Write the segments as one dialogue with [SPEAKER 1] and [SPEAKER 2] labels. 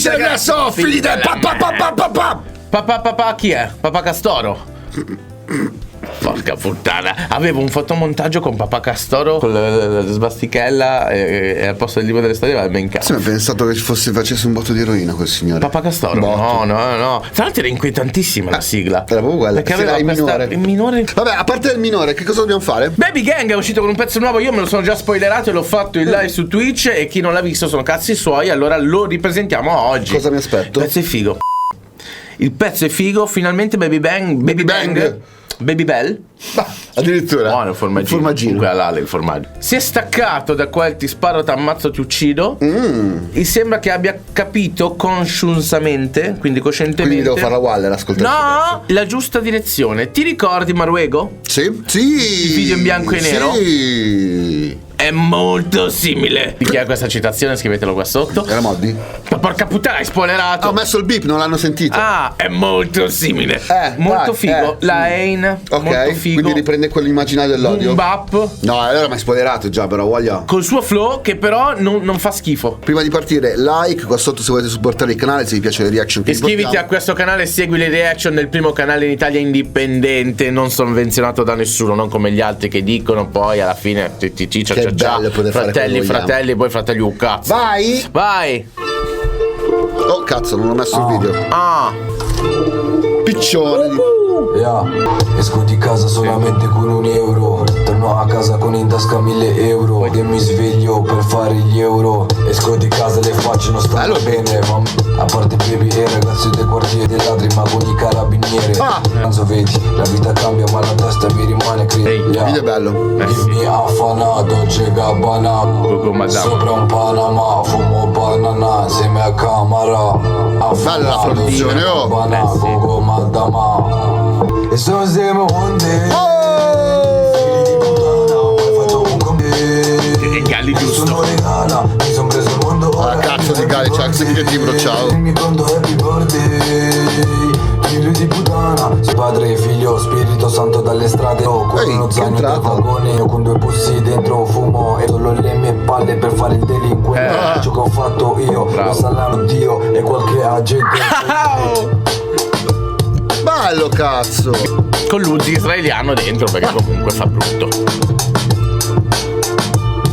[SPEAKER 1] dice adesso, figli del
[SPEAKER 2] Papà chi è? Papà Castoro? Porca puttana, avevo un fotomontaggio con Papà Castoro con la sbastichella e al posto del libro delle storie aveva in casa.
[SPEAKER 1] Sì, ma ho pensato che facesse un botto di eroina quel signore.
[SPEAKER 2] Papà Castoro?
[SPEAKER 1] Botto.
[SPEAKER 2] No. Tra l'altro era inquietantissima la sigla.
[SPEAKER 1] Era proprio quella.
[SPEAKER 2] Perché aveva il minore.
[SPEAKER 1] Vabbè, a parte il minore, che cosa dobbiamo fare?
[SPEAKER 2] Baby Gang è uscito con un pezzo nuovo, io me lo sono già spoilerato e l'ho fatto in live su Twitch e chi non l'ha visto sono cazzi suoi, allora lo ripresentiamo oggi.
[SPEAKER 1] Cosa mi aspetto?
[SPEAKER 2] Il pezzo è figo. Il pezzo è figo, finalmente Baby Bang. Baby Bell?
[SPEAKER 1] Addirittura.
[SPEAKER 2] Buono il formaggino. Comunque all'ala il formaggio. Si è staccato da quel ti sparo, t'ammazzo, ti uccido. Mi sembra che abbia capito consciosamente, quindi coscientemente.
[SPEAKER 1] Quindi devo fare la Waller, ascoltare.
[SPEAKER 2] No, la giusta direzione. Ti ricordi Maruego?
[SPEAKER 1] Sì.
[SPEAKER 2] Il video in bianco e nero?
[SPEAKER 1] Sì.
[SPEAKER 2] È molto simile. Di chi è questa citazione? Scrivetelo qua sotto.
[SPEAKER 1] Era Moddi?
[SPEAKER 2] Ma porca puttana, hai spoilerato.
[SPEAKER 1] Ho messo il beep, non l'hanno sentito.
[SPEAKER 2] Ah, è molto simile. Molto figo. La Ain.
[SPEAKER 1] Ok,
[SPEAKER 2] molto figo.
[SPEAKER 1] quindi riprende quell'immaginario dell'odio.
[SPEAKER 2] Bap.
[SPEAKER 1] No, allora mi hai spoilerato già, però voglio.
[SPEAKER 2] Col suo flow che però non fa schifo.
[SPEAKER 1] Prima di partire, like qua sotto se volete supportare il canale, se vi piace le reaction che
[SPEAKER 2] Iscriviti a questo canale e segui le reaction del primo canale in Italia indipendente, non sovvenzionato da nessuno, non come gli altri che dicono poi alla fine fratelli, poi fratelli un cazzo. Vai.
[SPEAKER 1] Oh cazzo, non ho messo il video. Piccione.
[SPEAKER 3] Esco di casa solamente con €1. Torno a casa con in tasca 1.000 euro. E mi sveglio per fare gli euro. Esco di casa, le facce non stanno bene. A parte baby e ragazzi del quartiere dei ladri, ma con i carabinieri. Anzo vedi, la vita cambia ma la testa mi rimane
[SPEAKER 1] Il video è bello.
[SPEAKER 3] Mi ha affanato, c'è Gabbana. Sopra un Panama, fumo banana insieme a camera.
[SPEAKER 1] Bella la produzione,
[SPEAKER 3] Gogo Madama. E sono insieme one day. Figli di puttana, poi fatto un combi.
[SPEAKER 2] E Galli giusto.
[SPEAKER 3] Sono regala, mi son preso il mondo.
[SPEAKER 1] Ah, cazzo di Galli, c'ha il libro, ciao.
[SPEAKER 3] Mi conto happy birthday. Figlio di puttana, padre e figlio, spirito santo dalle strade. Con uno zaino del vagone, io con 2 bussi dentro fumo. E solo le mie palle per fare il delinquente. Ciò che ho fatto io, lo salano Dio e qualche agente.
[SPEAKER 1] Bello cazzo.
[SPEAKER 2] Con l'Uzi israeliano dentro perché comunque fa brutto.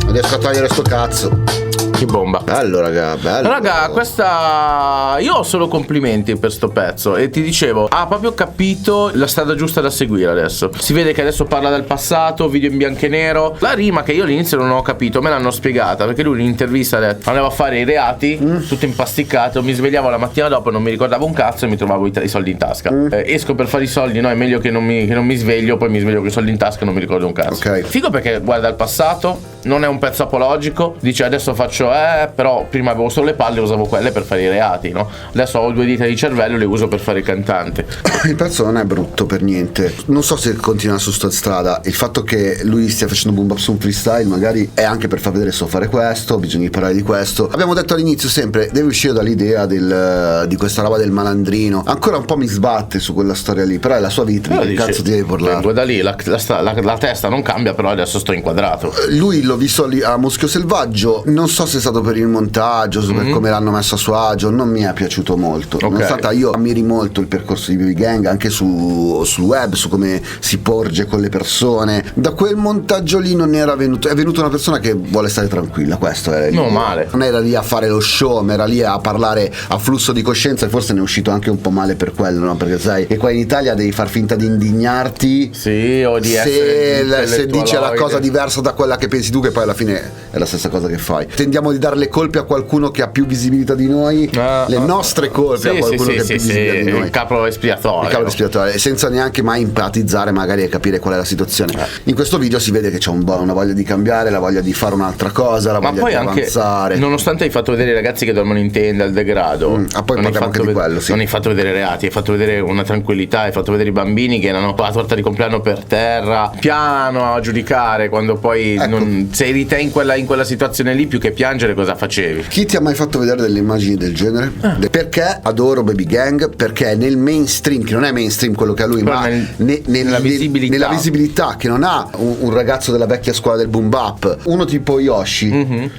[SPEAKER 1] Riesco a togliere sto cazzo.
[SPEAKER 2] Che bomba.
[SPEAKER 1] Bello
[SPEAKER 2] Raga, questa io ho solo complimenti per sto pezzo. E ti dicevo, ha proprio capito la strada giusta da seguire adesso. Si vede che adesso parla del passato, video in bianco e nero. La rima che io all'inizio non ho capito, me l'hanno spiegata, perché lui in un'intervista ha detto: andavo a fare i reati, tutto impasticcato, mi svegliavo la mattina dopo, non mi ricordavo un cazzo e mi trovavo i soldi in tasca. Esco per fare i soldi, no, è meglio che non mi sveglio, poi mi sveglio con i soldi in tasca e non mi ricordo un cazzo.
[SPEAKER 1] Ok.
[SPEAKER 2] Figo perché guarda il passato, non è un pezzo apologico, dice adesso faccio però prima avevo solo le palle, usavo quelle per fare i reati, no? Adesso ho 2 dita di cervello e le uso per fare il cantante.
[SPEAKER 1] Il pezzo non è brutto per niente. Non so se continua su sta strada. Il fatto che lui stia facendo boom bap su un freestyle magari è anche per far vedere so fare questo, bisogna parlare di questo. Abbiamo detto all'inizio sempre, deve uscire dall'idea di questa roba del malandrino. Ancora un po' mi sbatte su quella storia lì, però è la sua vita, che cazzo ti devi parlare?
[SPEAKER 2] Vengo da lì, la testa non cambia, però adesso sto inquadrato.
[SPEAKER 1] Lui l'ho visto lì a Muschio Selvaggio, non so se è stato per il montaggio, per come l'hanno messo a suo agio, non mi è piaciuto molto. Nonostante io ammiri molto il percorso di Baby Gang anche sul web, su come si porge con le persone. Da quel montaggio lì non era venuto, è venuta una persona che vuole stare tranquilla, questo è
[SPEAKER 2] non male.
[SPEAKER 1] Non era lì a fare lo show, ma era lì a parlare a flusso di coscienza, e forse ne è uscito anche un po' male per quello, no? Perché sai, e qua in Italia devi far finta di indignarti,
[SPEAKER 2] sì, o di
[SPEAKER 1] se dice la cosa diversa da quella che pensi tu, che poi alla fine è la stessa cosa che fai. Tendiamo di dare le colpe a qualcuno che ha più visibilità di noi, le nostre colpe a qualcuno che ha più visibilità di noi,
[SPEAKER 2] il capo espiatorio,
[SPEAKER 1] senza neanche mai empatizzare magari e capire qual è la situazione. In questo video si vede che c'è una voglia di cambiare, la voglia di fare un'altra cosa, la voglia di avanzare.
[SPEAKER 2] Nonostante hai fatto vedere i ragazzi che dormono in tenda al degrado,
[SPEAKER 1] poi parliamo anche di quello, sì.
[SPEAKER 2] Non hai fatto vedere reati, hai fatto vedere una tranquillità, hai fatto vedere i bambini che erano la torta di compleanno per terra, piano a giudicare, quando poi se eri te in quella situazione lì, più che piangere cosa facevi?
[SPEAKER 1] Chi ti ha mai fatto vedere delle immagini del genere? Perché adoro Baby Gang, perché nel mainstream, che non è mainstream quello che ha lui, ma nella visibilità che non ha un ragazzo della vecchia scuola del boom bap, uno tipo Yoshi,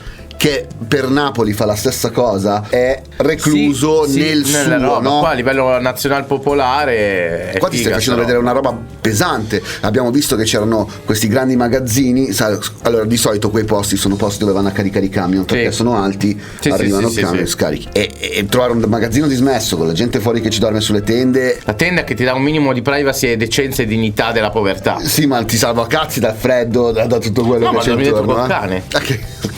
[SPEAKER 1] che per Napoli fa la stessa cosa, è recluso nel
[SPEAKER 2] nella
[SPEAKER 1] suo,
[SPEAKER 2] roba.
[SPEAKER 1] no?
[SPEAKER 2] Qua a livello nazional popolare è
[SPEAKER 1] Qua ti stai
[SPEAKER 2] figa,
[SPEAKER 1] facendo
[SPEAKER 2] però.
[SPEAKER 1] vedere una roba pesante. Abbiamo visto che c'erano questi grandi magazzini, allora di solito quei posti sono posti dove vanno a caricare i camion perché sono alti, arrivano i camion, scarichi, e trovare un magazzino dismesso con la gente fuori che ci dorme sulle tende.
[SPEAKER 2] La tenda che ti dà un minimo di privacy e decenza e dignità della povertà.
[SPEAKER 1] Sì, ma ti salva cazzi dal freddo, da tutto quello
[SPEAKER 2] No,
[SPEAKER 1] che
[SPEAKER 2] ma
[SPEAKER 1] c'è
[SPEAKER 2] dormi dentro
[SPEAKER 1] intorno.
[SPEAKER 2] col cane.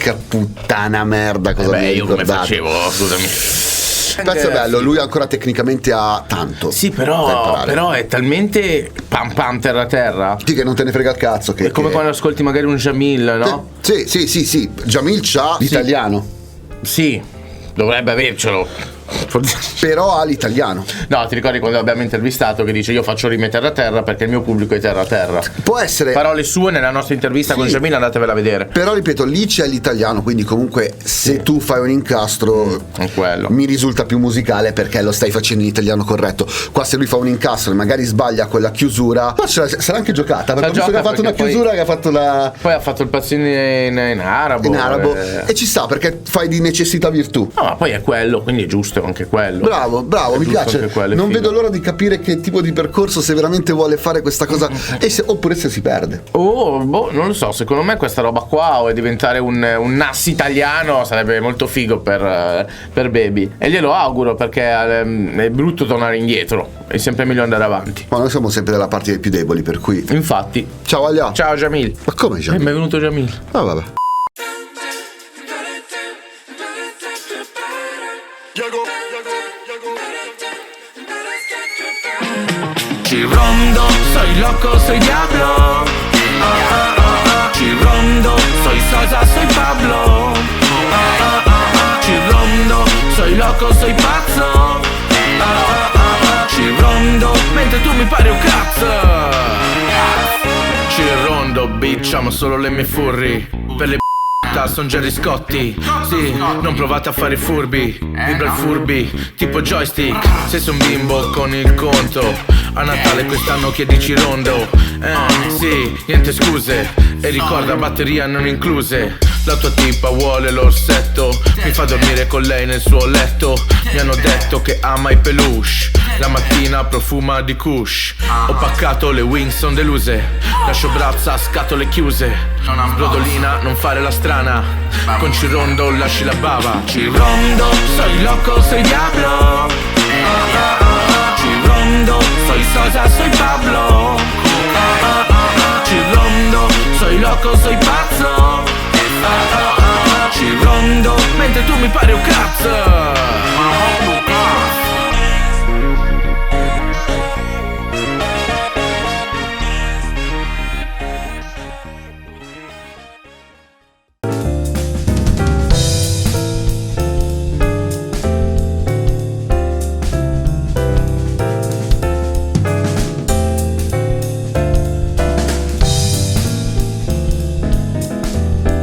[SPEAKER 1] Che puttana merda, cosa mi hai
[SPEAKER 2] io come
[SPEAKER 1] ricordato?
[SPEAKER 2] facevo, scusami.
[SPEAKER 1] Il pezzo è bello, lui ancora tecnicamente ha tanto.
[SPEAKER 2] Sì,
[SPEAKER 1] da
[SPEAKER 2] però
[SPEAKER 1] imparare.
[SPEAKER 2] è talmente pam pam terra terra.
[SPEAKER 1] Sì, che non te ne frega il cazzo.
[SPEAKER 2] È come quando ascolti magari un Jamil, no?
[SPEAKER 1] Sì. Jamil c'ha l'italiano,
[SPEAKER 2] Sì, dovrebbe avercelo.
[SPEAKER 1] però ha l'italiano.
[SPEAKER 2] No, ti ricordi quando l'abbiamo intervistato che dice io faccio rime terra terra perché il mio pubblico è terra terra.
[SPEAKER 1] Può essere.
[SPEAKER 2] Parole sue nella nostra intervista con Jamil, andatevela a vedere.
[SPEAKER 1] Però ripeto, lì c'è l'italiano, quindi comunque se tu fai un incastro
[SPEAKER 2] quello.
[SPEAKER 1] mi risulta più musicale perché lo stai facendo in italiano corretto. Qua se lui fa un incastro e magari sbaglia quella chiusura, ma sarà anche giocata, perché ho visto che ha fatto una chiusura, che ha fatto la...
[SPEAKER 2] Poi ha fatto il pazzino in arabo.
[SPEAKER 1] in arabo, e ci sta perché fai di necessità virtù.
[SPEAKER 2] No, ma poi è quello, quindi è giusto anche quello.
[SPEAKER 1] Bravo,
[SPEAKER 2] È
[SPEAKER 1] mi
[SPEAKER 2] giusto
[SPEAKER 1] piace.
[SPEAKER 2] anche quello, è
[SPEAKER 1] Non
[SPEAKER 2] figo.
[SPEAKER 1] vedo l'ora di capire che tipo di percorso, se veramente vuole fare questa cosa oppure se si perde.
[SPEAKER 2] Non lo so, secondo me questa roba qua o è diventare un NAS italiano sarebbe molto figo per Baby. E glielo auguro perché è brutto tornare indietro, è sempre meglio andare avanti.
[SPEAKER 1] Ma noi siamo sempre dalla parte dei più deboli, per cui
[SPEAKER 2] Infatti.
[SPEAKER 1] ciao Alia.
[SPEAKER 2] Ciao Jamil.
[SPEAKER 1] Ma come Jamil?
[SPEAKER 2] È venuto Jamil.
[SPEAKER 1] Ah, vabbè.
[SPEAKER 4] Chirondo, soy loco, soy diablo. Chirondo, soy Sosa, soy Pablo. Chirondo, soy loco, soy pazzo. Chirondo, mentre tu mi pari un cazzo. Chirondo, bitch, amo solo le mie furri. Per le son Gerry Scotti. Sì, non provate a fare i furbi. Vibra il furbi, tipo joystick. Se sei un bimbo con il conto, a Natale quest'anno chiedi Cirondo. Sì, niente scuse. E ricorda batteria non incluse. La tua tipa vuole l'orsetto, mi fa dormire con lei nel suo letto. Mi hanno detto che ama i peluche. La mattina profuma di kush. Ho paccato, le wings son deluse. Lascio braccia a scatole chiuse. Brodolina, non fare la strana. Con Cirondo lasci la bava. Cirondo, soy loco, soy diablo. Cirondo, soy Sosa, soy Pablo. Cirondo, soy loco, soy pazzo. Cirondo, mentre tu mi pari un cazzo.